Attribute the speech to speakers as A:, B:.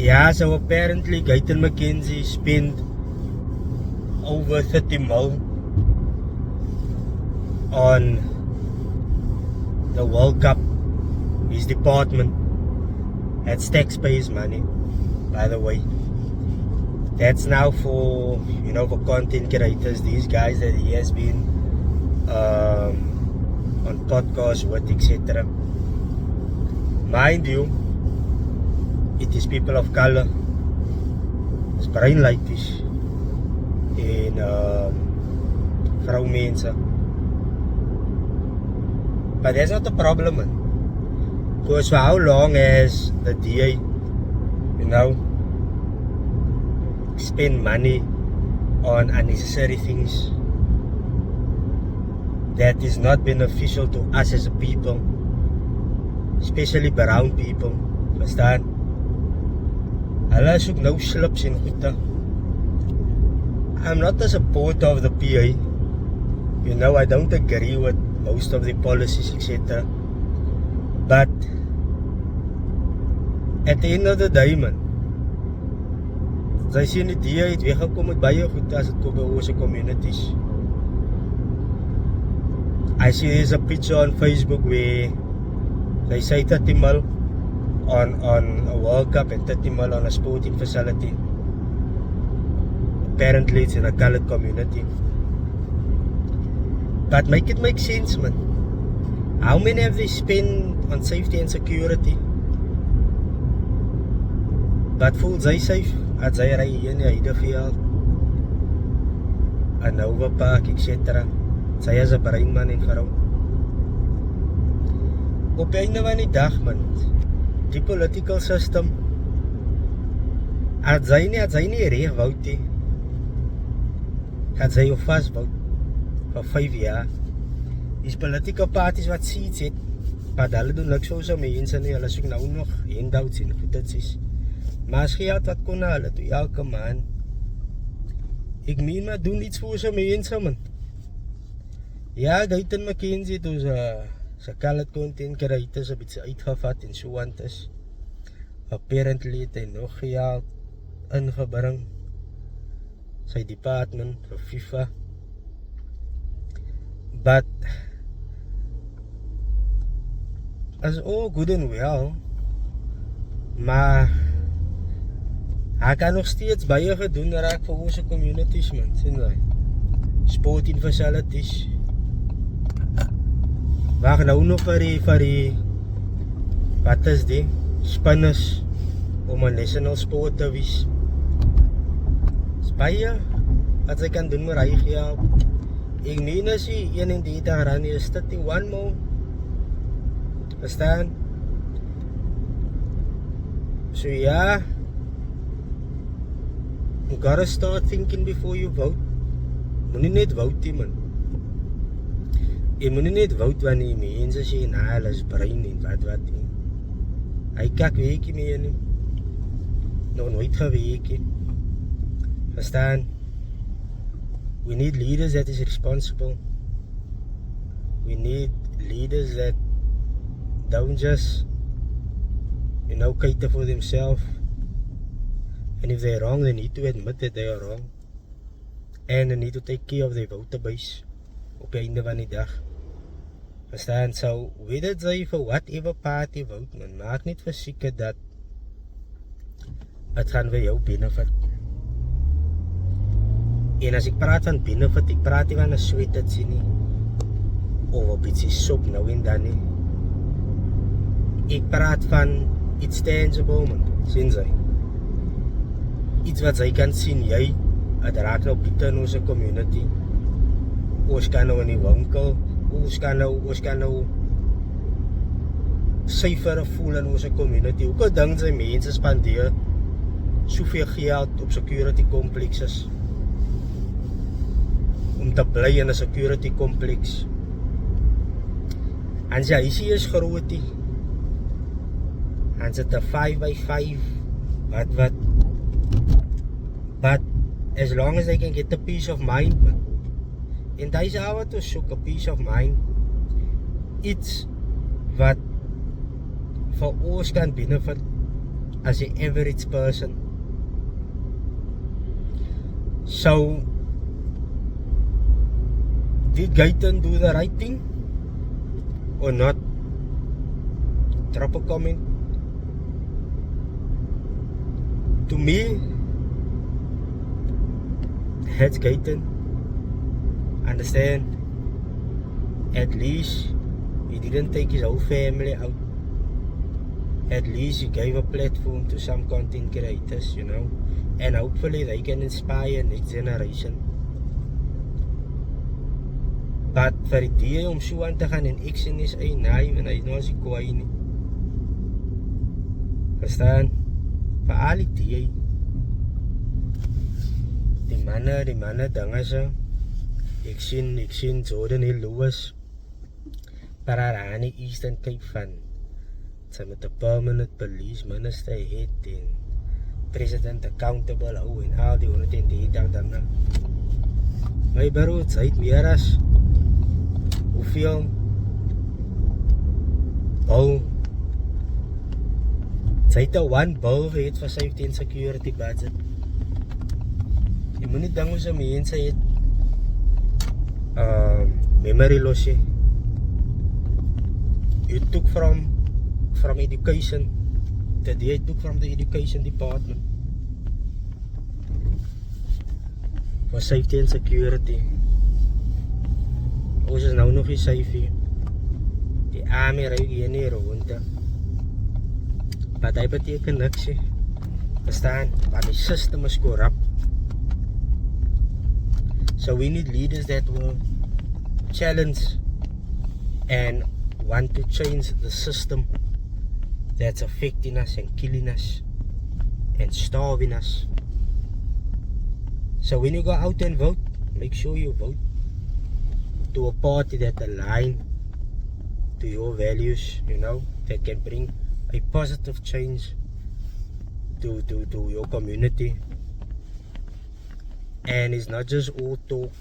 A: Yeah, so apparently Guyton McKenzie spent over 30 mil on the World Cup. His department. That's taxpayers' money, by the way. That's now for, for content creators, these guys that he has been on podcasts with, etc. Mind you, it is people of color, it's bruinleities en vrouwmense. But that's not the problem, man. Because for how long has the DA, spend money on unnecessary things that is not beneficial to us as a people, especially brown people, verstaan? Hulle soek nou slips en goede. I'm not a supporter of the PA. I don't agree with most of the policies, etc. But at the end of the day, man, sy sien die DA het weggekom met baie goed as dit kom by ons communities. I see there's a picture on Facebook where they say 30 mil on a World Cup and 30 mil on a sporting facility. Apparently it's in a colored community. But make it make sense, man. How many have they spent on safety and security? But voel sy safe as sy ry hier in die Heideveld, aan Nova Park, etc. Sy is 'n breinman en vrou. Op die einde van die dag, man, die political system, as sy nie reg wou nie, gaan sy jou vasbou vir 5 jaar. Die political parties wat seats het, maar hulle doen niks vir mense nie, hulle soek nou nog handouts en goedetjies. Maar as geld wat kon hulle toe elke maand. Ek meen maar doen iets vir ons mense, man. Ja, Guyton McKenzie toe sy colored content creators 'n bietjie uitgevat en so aan is. Apparently het hy nog geld ingebring sy department vir FIFA. But as all good and well, maar hy kan nog steeds baie gedoen raak vir ons communities, man, sien jy? Sporting facilities. Waar nou nog vir die wat is die spinners om 'n national sport te wees. Baie wat sy kan doen met hy geld. Ek meen as jy 31 rand is, 31 mil. Verstaan? So ja, you gotta start thinking before you vote. Moenie net vote, man. Jy moenie net vote wanneer mense sê, hulle is brein en wat nie. Hy kyk weekie meer nie. Nog nooit geweekie. Verstaan? We need leaders that is responsible. We need leaders that don't just, cater for themselves. And if they're wrong, they need to admit that they are wrong. And they need to take care of their voter base op die einde van die dag. Verstaan? So, weet het jy vir whatever party vote, man, maak net verseker dat het gaan vir jou benefit. En as ek praat van benefit, ek praat nie van 'n sweetertjie nie, of 'n bietjie sop nou en dan nie. Ek praat van iets tangible, man, sien jy? Iets wat jy kan sien, jy, het raak nou bitter in ons community. Ons kan nou in die winkel, ons kan nou safer voel in ons community. Hoekom dink jy mense spandeer soveel geld op security complexes? Om te bly in 'n security complex. En sy huisie is groot, en sy 5x5, wat. But as long as they can get a peace of mind, en deze ouwe te soek, a peace of mind, iets wat vir ons kan benefit, as the average person. So did Gayton do the right thing or not? Drop a comment. To me, heads Gayton. Understand? At least he didn't take his whole family out. At least he gave a platform to some content creators, you know, and hopefully they can inspire next generation. But vir die DA om so aan te gaan en ek sien is hy naai en hy nou as die kwaai nie. Verstaan? Vir al die DA. Die manne dinge so. Ek sien Jordan Hill Lewis Pararani Eastern Cape van sy met 'n permanent police minister het en president accountable hou en al die 110 dae daarna. My bro, sy het meer as hoeveel sy het 'n 1 bill gehad vir safety and security budget. Jy moet nie dink hoe se mense het memory loss. You took from education. That they took from the education department for safety and security. Ons is nou nog nie safe hier. Die army ry hier nie rond. Maar dit beteken niks. Verstaan? Want die system is corrupt. So we need leaders that will challenge and want to change the system that's affecting us and killing us and starving us. So when you go out and vote, make sure you vote to a party that align to your values, you know, that can bring a positive change to your community. And it's not just all talk,